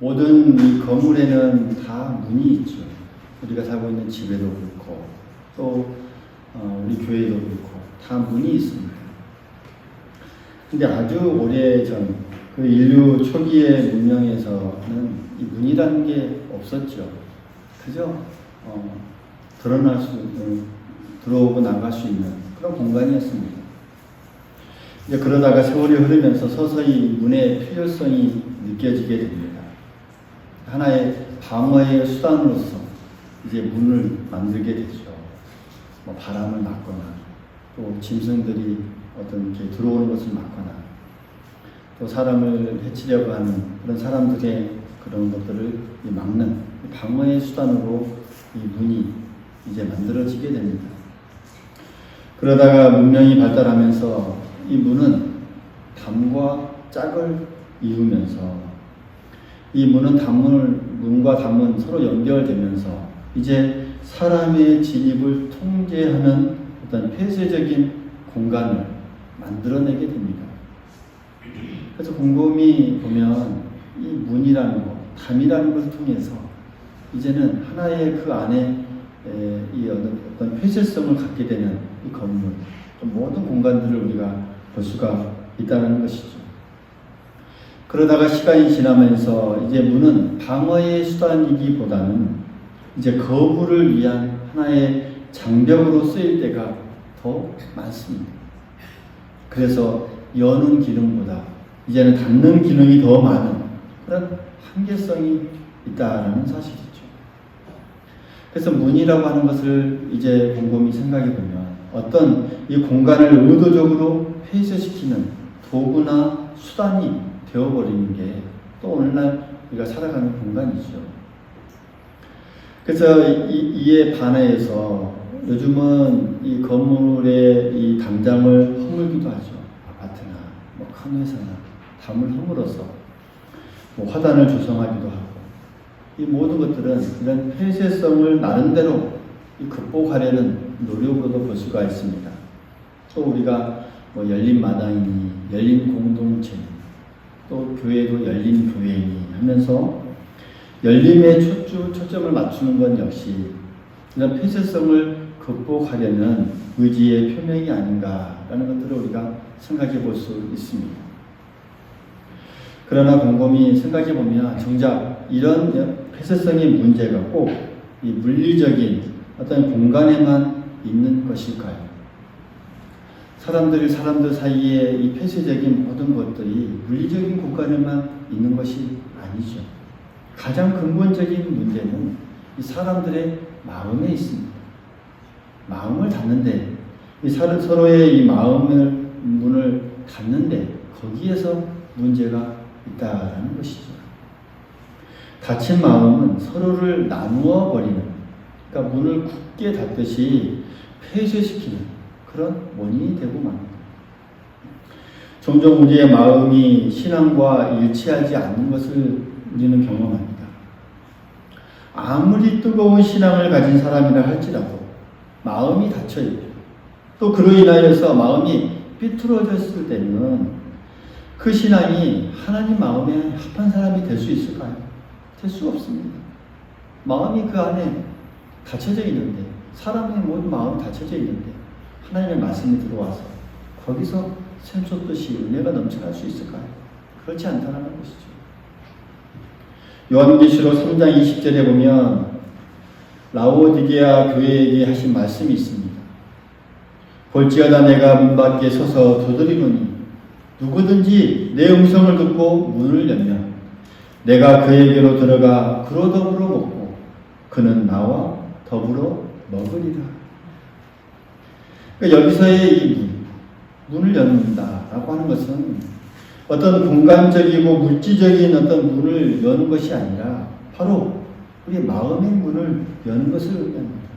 모든 이 건물에는 다 문이 있죠. 우리가 살고 있는 집에도 그렇고 또 우리 교회도 그렇고 다 문이 있습니다. 근데 아주 오래전 그 인류 초기의 문명에서는 이 문이라는 게 없었죠. 그저 들어오고 나갈 수 있는 그런 공간이었습니다. 이제 그러다가 세월이 흐르면서 서서히 문의 필요성이 느껴지게 됩니다. 하나의 방어의 수단으로서 이제 문을 만들게 되죠. 뭐 바람을 막거나 또 짐승들이 어떤 게 들어오는 것을 막거나 또 사람을 해치려고 하는 그런 사람들의 그런 것들을 막는 방어의 수단으로 이 문이 이제 만들어지게 됩니다. 그러다가 문명이 발달하면서 이 문은 담과 짝을 이루면서 이 문과 담은 서로 연결되면서 이제 사람의 진입을 통제하는 어떤 폐쇄적인 공간을 만들어내게 됩니다. 그래서 곰곰이 보면 이 문이라는 것, 담이라는 것을 통해서 이제는 하나의 그 안에 이 어떤 폐쇄성을 갖게 되는 이 건물, 모든 공간들을 우리가 볼 수가 있다는 것이죠. 그러다가 시간이 지나면서 이제 문은 방어의 수단이기보다는 이제 거부를 위한 하나의 장벽으로 쓰일 때가 더 많습니다. 그래서 여는 기능보다 이제는 닫는 기능이 더 많은 그런 한계성이 있다라는 사실이죠. 그래서 문이라고 하는 것을 이제 곰곰이 생각해 보면 어떤 이 공간을 의도적으로 폐쇄시키는 도구나 수단이 되어버리는 게 또 오늘날 우리가 살아가는 공간이죠. 그래서 이에 반해서 요즘은 이 건물의 이 담장을 허물기도 하죠. 아파트나 뭐 큰 회사나 담을 허물어서 뭐 화단을 조성하기도 하고 이 모든 것들은 이런 폐쇄성을 나름대로 극복하려는 노력으로도 볼 수가 있습니다. 또 우리가 뭐 열린 마당이니 열린 공동체니 또 교회도 열린 교회니 하면서 열림에 초점을 맞추는 건 역시 이런 폐쇄성을 극복하려는 의지의 표명이 아닌가라는 것들을 우리가 생각해 볼 수 있습니다. 그러나 곰곰이 생각해 보면 정작 이런 폐쇄성의 문제가 꼭 이 물리적인 어떤 공간에만 있는 것일까요? 사람들 사이에 이 폐쇄적인 모든 것들이 물리적인 공간에만 있는 것이 아니죠. 가장 근본적인 문제는 이 사람들의 마음에 있습니다. 마음을 닫는데, 서로의 이 마음을, 문을 닫는데, 거기에서 문제가 있다라는 것이죠. 닫힌 마음은 서로를 나누어 버리는, 그러니까 문을 굳게 닫듯이 폐쇄시키는 그런 원인이 되고 맙니다. 종종 우리의 마음이 신앙과 일치하지 않는 것을 우리는 경험합니다. 아무리 뜨거운 신앙을 가진 사람이라 할지라도 마음이 닫혀있고 또 그로 인하여서 마음이 삐뚤어졌을 때는 그 신앙이 하나님 마음에 합한 사람이 될 수 있을까요? 될 수 없습니다. 마음이 그 안에 닫혀져 있는데, 사람의 모든 마음이 닫혀져 있는데 하나님의 말씀이 들어와서 거기서 샘솟듯이 은혜가 넘쳐날 수 있을까요? 그렇지 않다는 것이죠. 요한계시록 3장 20절에 보면 라오디게아 교회에게 하신 말씀이 있습니다. 볼지어다 내가 문 밖에 서서 두드리노니 누구든지 내 음성을 듣고 문을 열면 내가 그에게로 들어가 그로 더불어 먹고 그는 나와 더불어 먹으리라. 그러니까 여기서의 이 문을 열는다라고 하는 것은 어떤 공간적이고 물질적인 어떤 문을 여는 것이 아니라 바로 우리 마음의 문을 여는 것을 의미합니다.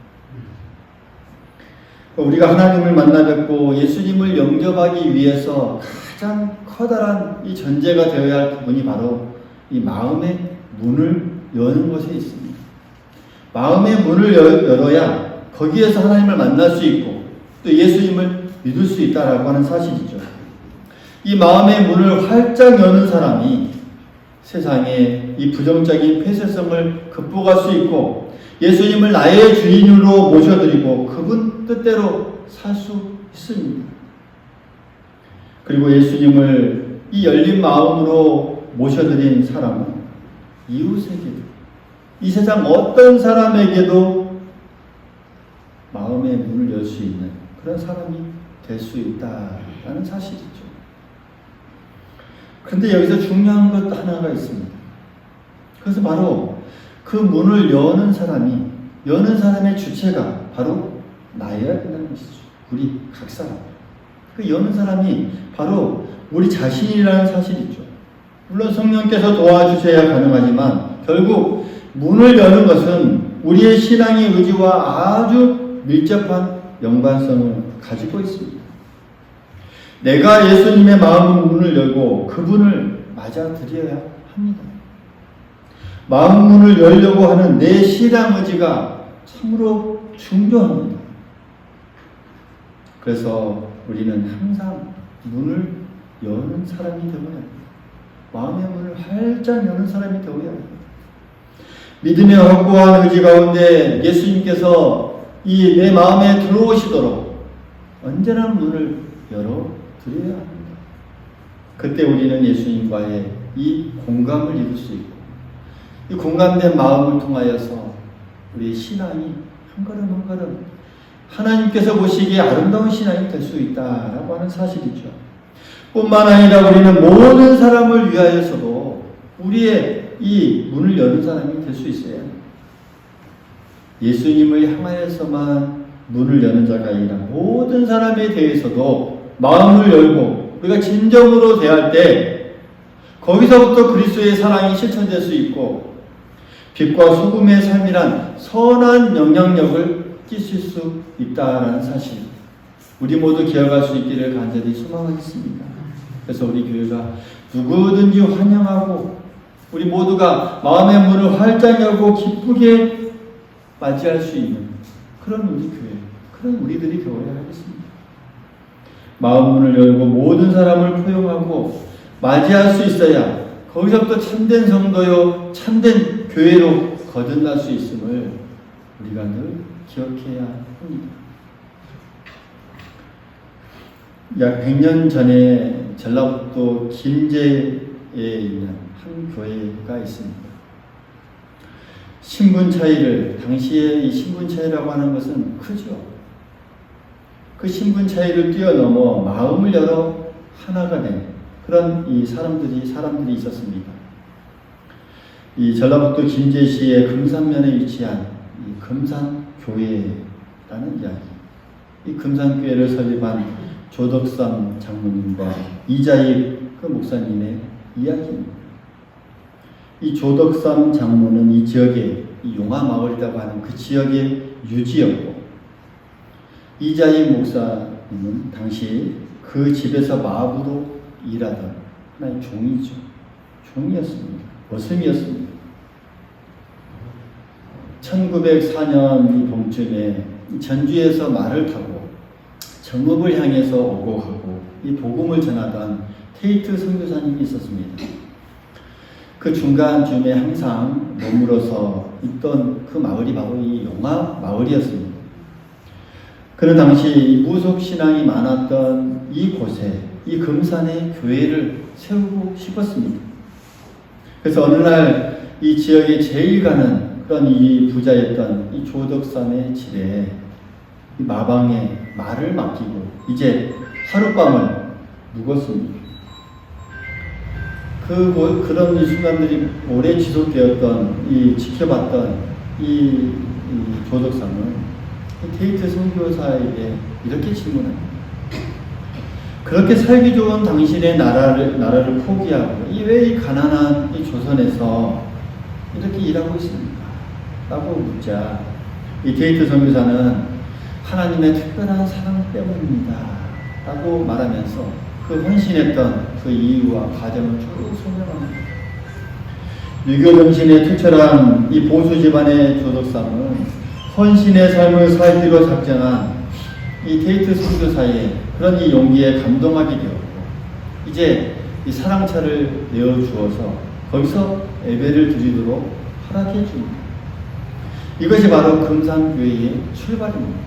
우리가 하나님을 만나 뵙고 예수님을 영접하기 위해서 가장 커다란 이 전제가 되어야 할 부분이 바로 이 마음의 문을 여는 것에 있습니다. 마음의 문을 열어야 거기에서 하나님을 만날 수 있고 또 예수님을 믿을 수 있다라고 하는 사실이죠. 이 마음의 문을 활짝 여는 사람이 세상의 이 부정적인 폐쇄성을 극복할 수 있고 예수님을 나의 주인으로 모셔드리고 그분 뜻대로 살 수 있습니다. 그리고 예수님을 이 열린 마음으로 모셔드린 사람은 이웃에게도 이 세상 어떤 사람에게도 마음의 문을 열 수 있는 그런 사람이 될 수 있다라는 사실이죠. 그런데 여기서 중요한 것 하나가 있습니다. 그래서 바로 그 문을 여는 사람의 주체가 바로 나여야 된다는 것이죠. 우리 각 사람. 그 여는 사람이 바로 우리 자신이라는 사실이죠. 물론 성령께서 도와주셔야 가능하지만 결국 문을 여는 것은 우리의 신앙의 의지와 아주 밀접한 연관성을 가지고 있습니다. 내가 예수님의 마음 문을 열고 그분을 맞아들여야 합니다. 마음 문을 열려고 하는 내 신앙 의지가 참으로 중요합니다. 그래서 우리는 항상 문을 여는 사람이 되어야 합니다. 마음의 문을 활짝 여는 사람이 되어야 합니다. 믿음의 확고한 의지 가운데 예수님께서 이 내 마음에 들어오시도록 언제나 문을 열어드려야 합니다. 그때 우리는 예수님과의 이 공감을 이룰 수 있고 이 공감된 마음을 통하여서 우리의 신앙이 한 걸음 한 걸음 하나님께서 보시기에 아름다운 신앙이 될 수 있다라고 하는 사실이죠. 뿐만 아니라 우리는 모든 사람을 위하여서도 우리의 이 문을 여는 사람이 될 수 있어야 합니다. 예수님을 향하여서만 문을 여는 자가 아니라 모든 사람에 대해서도 마음을 열고 우리가 진정으로 대할 때 거기서부터 그리스도의 사랑이 실천될 수 있고 빛과 소금의 삶이란 선한 영향력을 끼칠 수 있다는 사실 우리 모두 기억할 수 있기를 간절히 소망하겠습니다. 그래서 우리 교회가 누구든지 환영하고 우리 모두가 마음의 문을 활짝 열고 기쁘게 맞이할 수 있는 그런 우리 교회, 그런 우리들이 되어야 하겠습니다. 마음 문을 열고 모든 사람을 포용하고 맞이할 수 있어야 거기서부터 참된 성도요, 참된 교회로 거듭날 수 있음을 우리가 늘 기억해야 합니다. 약 100년 전에 전라북도 김제에 있는 한 교회가 있습니다. 신분 차이를, 당시에 이 신분 차이라고 하는 것은 크죠. 그 신분 차이를 뛰어넘어 마음을 열어 하나가 된 그런 이 사람들이 있었습니다. 이 전라북도 김제시의 금산면에 위치한 이 금산교회라는 이야기. 이 금산교회를 설립한 조덕삼 장로님과 이자익 그 목사님의 이야기입니다. 이 조덕삼 장로는 이 지역의 이 용화마을이라고 하는 그 지역의 유지였고 이자익 목사님은 당시 그 집에서 마부로 일하던 하나의 종이었습니다. 머슴이었습니다. 1904년 이 봄쯤에 전주에서 말을 타고 정읍을 향해서 오고 가고 이 복음을 전하던 테이트 선교사님이 있었습니다. 그 중간쯤에 항상 머물러서 있던 그 마을이 바로 이 용화 마을이었습니다. 그는 당시 무속 신앙이 많았던 이곳에 이 금산에 교회를 세우고 싶었습니다. 그래서 어느 날 이 지역에 제일 가는 그런 이 부자였던 이 조덕삼의 집에 이 마방에 말을 맡기고 이제 하룻밤을 묵었습니다. 그런 이 순간들이 오래 지속되었던 지켜봤던 이 조덕삼은 테이트 선교사에게 이렇게 질문합니다. 그렇게 살기 좋은 당신의 나라를 포기하고 왜 이 가난한 이 조선에서 이렇게 일하고 있습니까? 라고 묻자 이 테이트 선교사는 하나님의 특별한 사랑 때문입니다. 라고 말하면서 그 헌신했던 그 이유와 과정을 쭉 설명합니다. 유교 정신에 투철한 이 보수 집안의 조덕삼은 헌신의 삶을 살기로 작정한 이 테이트 선교사의 그런 이 용기에 감동하게 되었고 이제 이 사랑차를 내어주어서 거기서 예배를 드리도록 허락해 줍니다. 이것이 바로 금산교회의 출발입니다.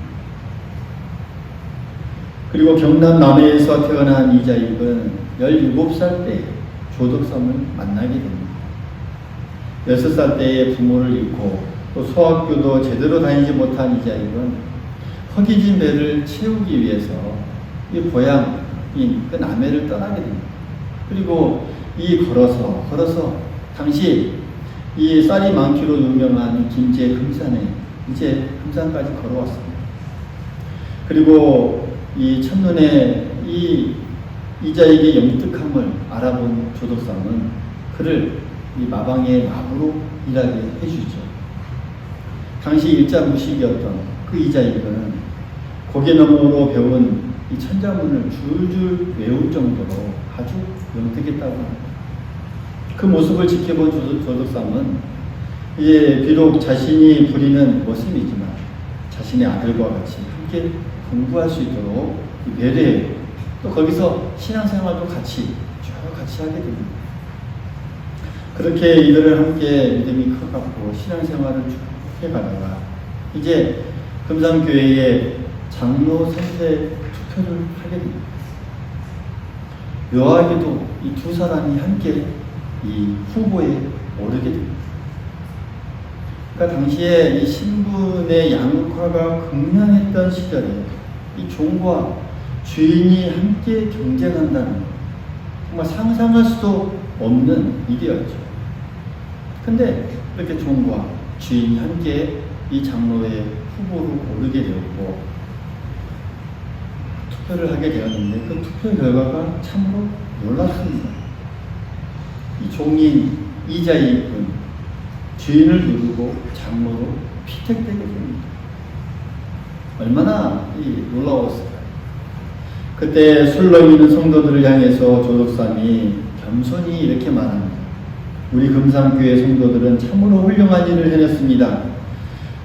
그리고 경남 남해에서 태어난 이자익은 17살 때 조덕삼을 만나게 됩니다. 6살 때에 부모를 잃고 또 소학교도 제대로 다니지 못한 이자익은 허기진 배를 채우기 위해서 이 고향인 그 남해를 떠나게 됩니다. 그리고 걸어서 당시 이 쌀이 많기로 유명한 김제 금산에 이제 금산까지 걸어왔습니다. 그리고 이 첫눈에 이 이자익의 영특함을 알아본 조덕삼은 그를 이 마방의 마부로 일하게 해주죠. 당시 일자무식이었던 그 이자익은 고개 너머로 배운 이 천자문을 줄줄 외울 정도로 아주 영특했다고 합니다. 그 모습을 지켜본 조덕삼은 비록 자신이 부리는 모습이지만 자신의 아들과 같이 함께 공부할 수 있도록 배려해 또 거기서 신앙생활도 같이 하게 됩니다. 그렇게 이들을 함께 믿음이 커갔고 신앙생활을 쭉 해가다가 이제 금산교회의 장로 선택 투표를 하게 됩니다. 묘하게도 이 두 사람이 함께 이 후보에 오르게 됩니다. 그러니까 당시에 이 신분의 양극화가 극명했던 시절에 이 종과 주인이 함께 경쟁한다는 것, 정말 상상할 수도 없는 일이었죠. 근데 이렇게 종과 주인이 함께 이 장로의 후보로 오르게 되었고 투표를 하게 되었는데 그 투표 결과가 참으로 놀랍습니다. 이 종인 이자익은 주인을 누르고 장로로 피택되게 됩니다. 얼마나 놀라웠을까요? 그때 술 넘이는 성도들을 향해서 조덕삼이 겸손히 이렇게 말합니다. 우리 금산교회 성도들은 참으로 훌륭한 일을 해냈습니다.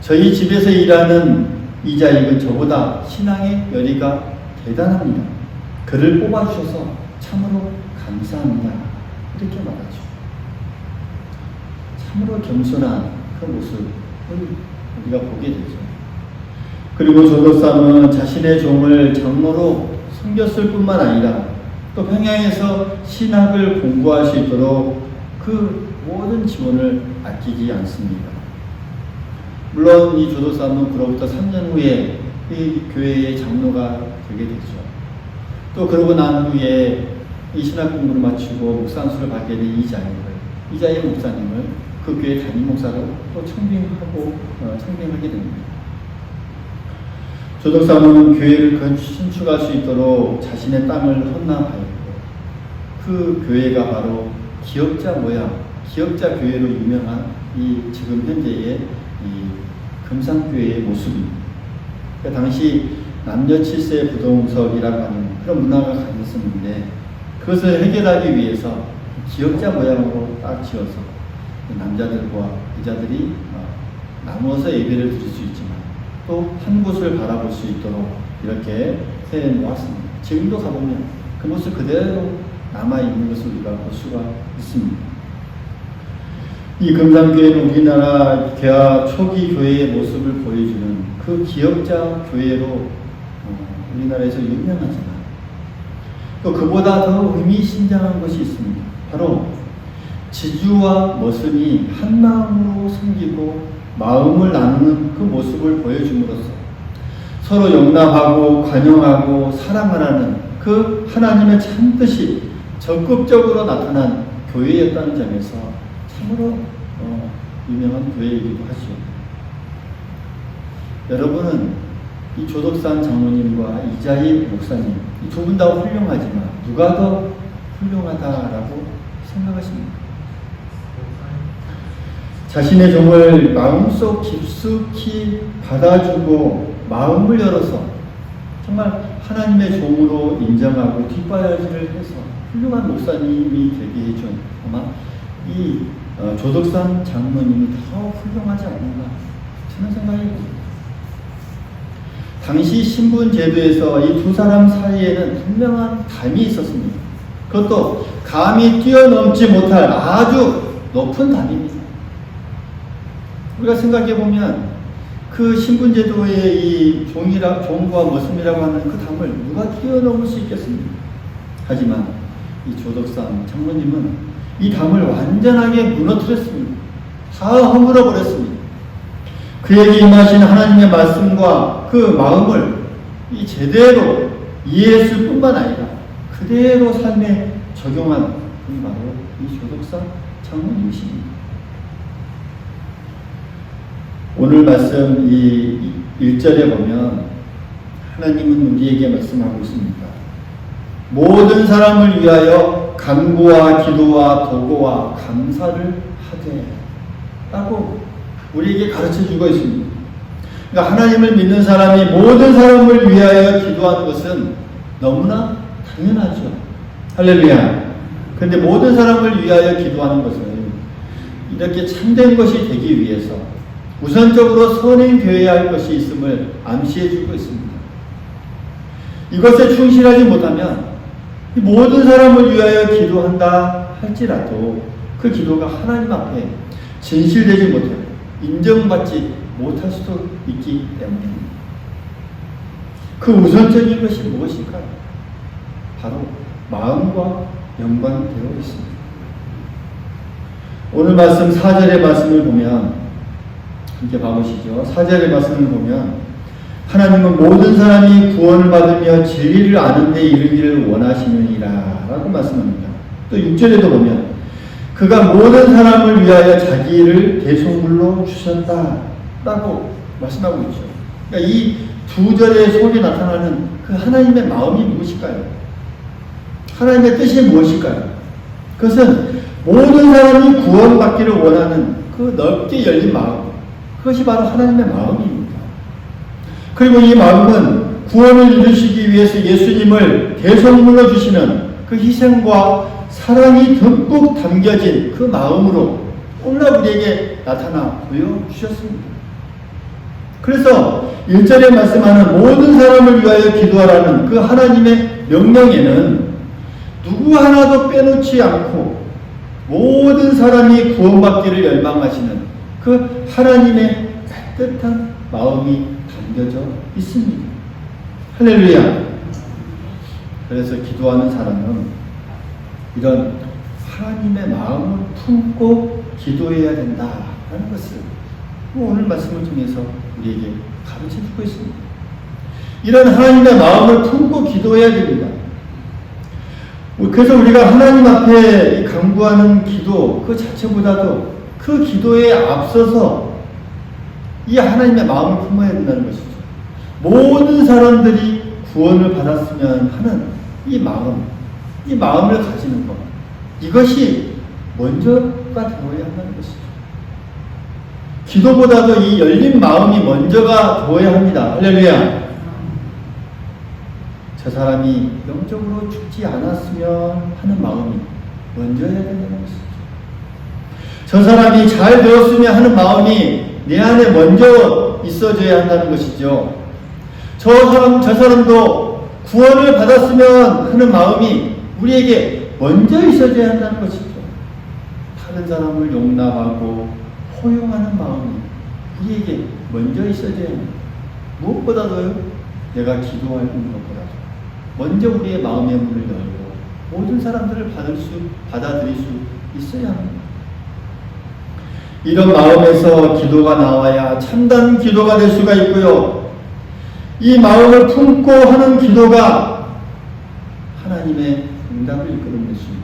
저희 집에서 일하는 이자익은 저보다 신앙의 열의가 대단합니다. 그를 뽑아주셔서 참으로 감사합니다. 이렇게 말하죠. 참으로 겸손한 그 모습을 우리가 보게 되죠. 그리고 조덕삼은 자신의 종을 장로로 섬겼을 뿐만 아니라 또 평양에서 신학을 공부할 수 있도록 그 모든 지원을 아끼지 않습니다. 물론 이 조덕삼은 그로부터 3년 후에 이 교회의 장로가 되게 되죠. 또 그러고 난 후에 이 신학 공부를 마치고 목사안수를 받게 된 이자익 목사님을 그 교회 담임 목사로 또 청빙하게 됩니다. 조덕삼은 교회를 신축할 수 있도록 자신의 땅을 헌납하였고 그 교회가 바로 기역자 교회로 유명한 이 지금 현재의 이 금산교회의 모습입니다. 그러니까 당시 남녀 7세 부동석이라고 하는 그런 문화가 가졌었는데 그것을 해결하기 위해서 기역자 모양으로 딱 지어서 남자들과 여자들이 나누어서 예배를 드릴 수 있지만 또 한 곳을 바라볼 수 있도록 이렇게 해놓았습니다. 지금도 가보면 그 모습 그대로 남아있는 것을 우리가 볼 수가 있습니다. 이 금산교회는 우리나라 개화 초기 교회의 모습을 보여주는 그 기역자 교회로 우리나라에서 유명하지만 또 그보다 더 의미심장한 것이 있습니다. 바로 지주와 머슴이 한 마음으로 섬기고 마음을 나누는 그 모습을 보여줌으로써 서로 용납하고 관용하고 사랑하라는 그 하나님의 참뜻이 적극적으로 나타난 교회였다는 점에서 참으로 유명한 교회이기도 하죠. 여러분은 이 조덕삼 장로님과 이자익 목사님 이 두 분 다 훌륭하지만 누가 더 훌륭하다라고 생각하십니까? 자신의 종을 마음속 깊숙이 받아주고 마음을 열어서 정말 하나님의 종으로 인정하고 뒷바라지를 해서 훌륭한 목사님이 되게 해준 아마 이 조덕삼 장로님이 더 훌륭하지 않는가 저는 생각이 듭니다. 당시 신분 제도에서 이 두 사람 사이에는 분명한 감이 있었습니다. 그것도 감히 뛰어넘지 못할 아주 높은 담입니다. 우리가 생각해 보면 그 신분제도의 이 종과 모습이라고 하는 그 담을 누가 뛰어넘을 수 있겠습니까? 하지만 이 조덕삼 장로님은 이 담을 완전하게 무너뜨렸습니다. 다 허물어 버렸습니다. 그에게 임하신 하나님의 말씀과 그 마음을 이 제대로 이해했을 뿐만 아니라 그대로 삶에 적용한 분이 바로 이 조덕삼 장로님이십니다. 오늘 말씀 이 1절에 보면 하나님은 우리에게 말씀하고 있습니다. 모든 사람을 위하여 간구와 기도와 도고와 감사를 하되 라고 우리에게 가르쳐주고 있습니다. 그러니까 하나님을 믿는 사람이 모든 사람을 위하여 기도하는 것은 너무나 당연하죠. 할렐루야. 그런데 모든 사람을 위하여 기도하는 것은 이렇게 참된 것이 되기 위해서 우선적으로 선행되어야 할 것이 있음을 암시해 주고 있습니다. 이것에 충실하지 못하면 모든 사람을 위하여 기도한다 할지라도 그 기도가 하나님 앞에 진실되지 못하고 인정받지 못할 수도 있기 때문입니다. 그 우선적인 것이 무엇일까요? 바로 마음과 연관이 되어 있습니다. 오늘 말씀 4절의 말씀을 보면 이렇게 봐보시죠. 4절의 말씀을 보면 하나님은 모든 사람이 구원을 받으며 진리를 아는 데 이르기를 원하시느니라 라고 말씀합니다. 또 6절에도 보면 그가 모든 사람을 위하여 자기를 대속물로 주셨다 라고 말씀하고 있죠. 그러니까 이 두 절의 속에 나타나는 그 하나님의 마음이 무엇일까요? 하나님의 뜻이 무엇일까요? 그것은 모든 사람이 구원받기를 원하는 그 넓게 열린 마음, 그것이 바로 하나님의 마음입니다. 그리고 이 마음은 구원을 이루시기 위해서 예수님을 대속물로 주시는 그 희생과 사랑이 듬뿍 담겨진 그 마음으로 오늘날 우리에게 나타나 보여주셨습니다. 그래서 1절에 말씀하는 모든 사람을 위하여 기도하라는 그 하나님의 명령에는 누구 하나도 빼놓지 않고 모든 사람이 구원받기를 열망하시는 그 하나님의 따뜻한 마음이 담겨져 있습니다. 할렐루야. 그래서 기도하는 사람은 이런 하나님의 마음을 품고 기도해야 된다라는 것을 오늘 말씀을 통해서 우리에게 가르쳐주고 있습니다. 이런 하나님의 마음을 품고 기도해야 됩니다. 그래서 우리가 하나님 앞에 간구하는 기도 그 자체보다도 그 기도에 앞서서 이 하나님의 마음을 품어야 된다는 것이죠. 모든 사람들이 구원을 받았으면 하는 이 마음을 가지는 것, 이것이 먼저가 되어야 한다는 것이죠. 기도보다도 이 열린 마음이 먼저가 되어야 합니다. 할렐루야. 저 사람이 영적으로 죽지 않았으면 하는 마음이 먼저 해야 된다는 것이죠. 저 사람이 잘 되었으면 하는 마음이 내 안에 먼저 있어져야 한다는 것이죠. 저 사람도 구원을 받았으면 하는 마음이 우리에게 먼저 있어져야 한다는 것이죠. 다른 사람을 용납하고 포용하는 마음이 우리에게 먼저 있어져야 합니다. 무엇보다도요, 내가 기도하는 것보다도 먼저 우리의 마음의 문을 열고 모든 사람들을 받아들일 수 있어야 합니다. 이런 마음에서 기도가 나와야 참된 기도가 될 수가 있고요. 이 마음을 품고 하는 기도가 하나님의 응답을 이끌어낼 수 있는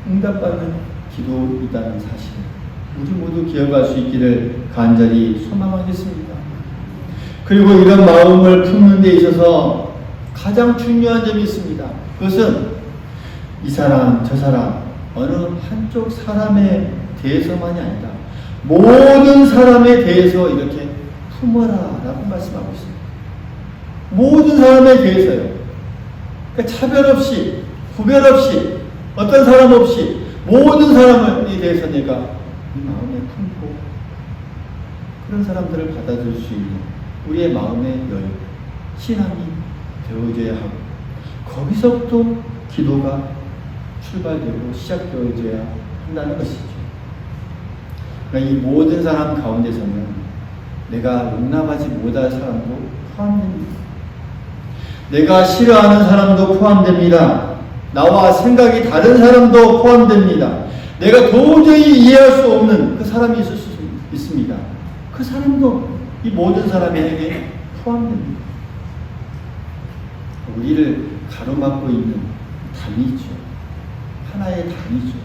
응답받는 기도이다는 사실, 우리 모두 기억할 수 있기를 간절히 소망하겠습니다. 그리고 이런 마음을 품는 데 있어서 가장 중요한 점이 있습니다. 그것은 이 사람, 저 사람, 어느 한쪽 사람에 대해서만이 아니라 모든 사람에 대해서 이렇게 품어라 라고 말씀하고 있습니다. 모든 사람에 대해서요. 그러니까 차별 없이, 구별 없이, 어떤 사람 없이 모든 사람에 대해서 내가 이 마음에 품고 그런 사람들을 받아들일 수 있는 우리의 마음의 여유, 신앙이 되어져야 하고 거기서부터 기도가 출발되고 시작되어져야 한다는 것이죠. 그러니까 이 모든 사람 가운데서는 내가 용납하지 못할 사람도 포함됩니다. 내가 싫어하는 사람도 포함됩니다. 나와 생각이 다른 사람도 포함됩니다. 내가 도저히 이해할 수 없는 그 사람이 있을 수 있습니다. 그 사람도 이 모든 사람에게 포함됩니다. 우리를 가로막고 있는 담이 있죠. 하나의 담이죠.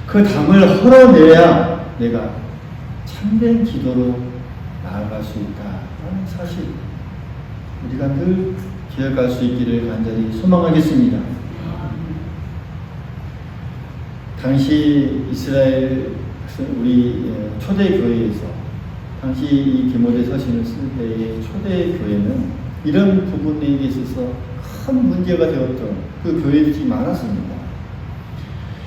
그 담을 헐어내야 내가 참된 기도로 나아갈 수 있다는 사실, 우리가 늘 기억할 수 있기를 간절히 소망하겠습니다. 당시 이스라엘 우리 초대교회에서, 당시 이 디모데 서신을 쓸 때의 초대교회는 이런 부분에 있어서 큰 문제가 되었던 그 교회들이 많았습니다.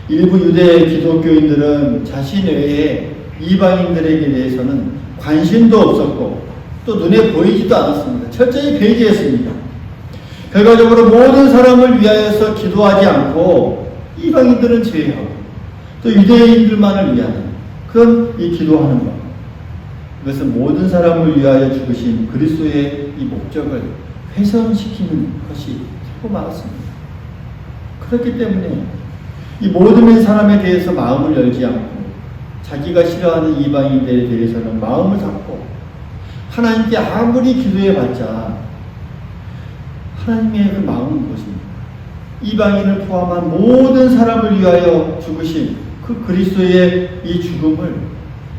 일부 유대 기독교인들은 자신 외에 이방인들에게 대해서는 관심도 없었고 또 눈에 보이지도 않았습니다. 철저히 배제했습니다. 결과적으로 모든 사람을 위하여서 기도하지 않고 이방인들은 제외하고 또 유대인들만을 위하는 그런 이 기도하는 것, 그것은 모든 사람을 위하여 죽으신 그리스도의 이 목적을 훼손시키는 것이 자꾸 많았습니다. 그렇기 때문에 이 모든 사람에 대해서 마음을 열지 않고 자기가 싫어하는 이방인들에 대해서는 마음을 닫고 하나님께 아무리 기도해봤자 하나님의 그 마음은 무엇입니까? 이방인을 포함한 모든 사람을 위하여 죽으신 그 그리스도의 이 죽음을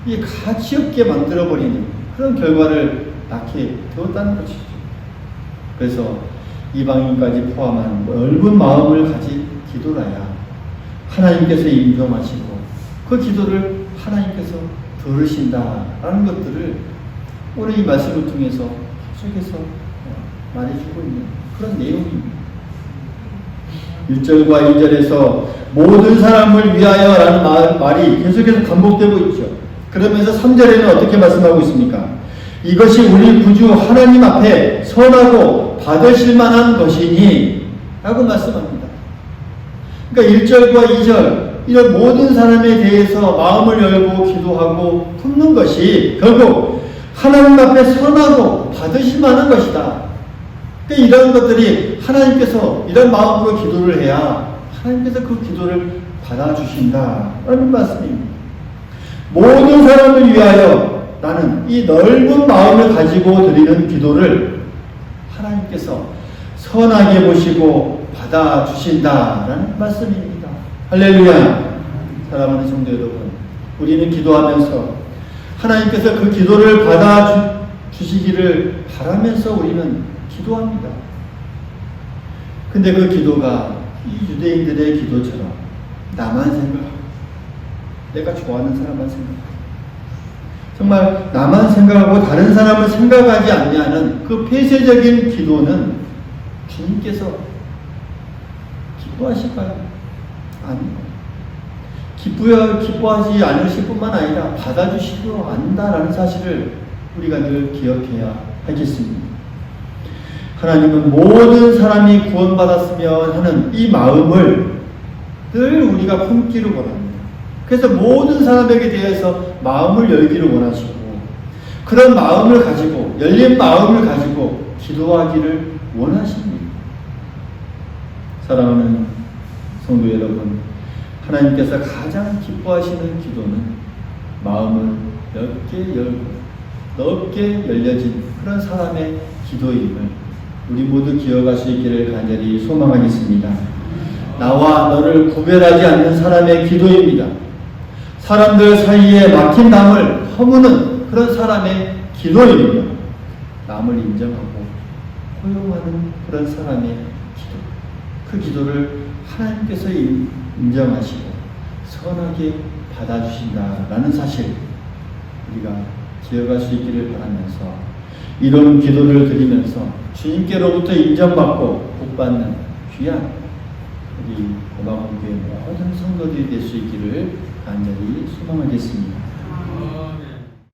이 가치 없게 만들어버리는 그런 결과를 낳게 되었다는 것이죠. 그래서 이방인까지 포함한 넓은 마음을 가진 기도라야 하나님께서 인정하시고 그 기도를 하나님께서 들으신다라는 것들을 오늘 이 말씀을 통해서 계속해서 말해주고 있는 그런 내용입니다. 1절과 2절에서 모든 사람을 위하여 라는 말이 계속해서 반복되고 있죠. 그러면서 3절에는 어떻게 말씀하고 있습니까? 이것이 우리 구주 하나님 앞에 선하고 받으실 만한 것이니 라고 말씀합니다. 그러니까 1절과 2절 이런 모든 사람에 대해서 마음을 열고 기도하고 품는 것이 결국 하나님 앞에 선하고 받으실 만한 것이다. 그러니까 이런 것들이 하나님께서 이런 마음으로 기도를 해야 하나님께서 그 기도를 받아주신다라는 말씀입니다. 모든 사람을 위하여 나는 이 넓은 마음을 가지고 드리는 기도를 하나님께서 선하게 보시고 받아주신다라는 말씀입니다. 할렐루야. 사랑하는 성도 여러분, 우리는 기도하면서 하나님께서 그 기도를 받아주시기를 바라면서 우리는 기도합니다. 근데 그 기도가 이 유대인들의 기도처럼 나만 생각하고 내가 좋아하는 사람만 생각하고 정말 나만 생각하고 다른 사람을 생각하지 않냐는 그 폐쇄적인 기도는 주님께서 기뻐하실까요? 아니요. 기뻐하지 않으실 뿐만 아니라 받아주시고 안다라는 사실을 우리가 늘 기억해야 하겠습니다. 하나님은 모든 사람이 구원받았으면 하는 이 마음을 늘 우리가 품기를 원합니다. 그래서 모든 사람에게 대해서 마음을 열기를 원하시고 그런 마음을 가지고 열린 마음을 가지고 기도하기를 원하십니다. 사랑하는 성도 여러분, 하나님께서 가장 기뻐하시는 기도는 마음을 넓게 열고 넓게 열려진 그런 사람의 기도임을 우리 모두 기억할 수 있기를 간절히 소망하겠습니다. 나와 너를 구별하지 않는 사람의 기도입니다. 사람들 사이에 막힌 담을 허무는 그런 사람의 기도입니다. 남을 인정하고 포용하는 그런 사람의 기도. 그 기도를 하나님께서 인정하시고 선하게 받아주신다라는 사실 우리가 기억할 수 있기를 바라면서 이런 기도를 드리면서 주님께로부터 인정받고 복받는 귀한 우리 고마운교회 모든 성도들이 될 수 있기를 간절히 소망하겠습니다.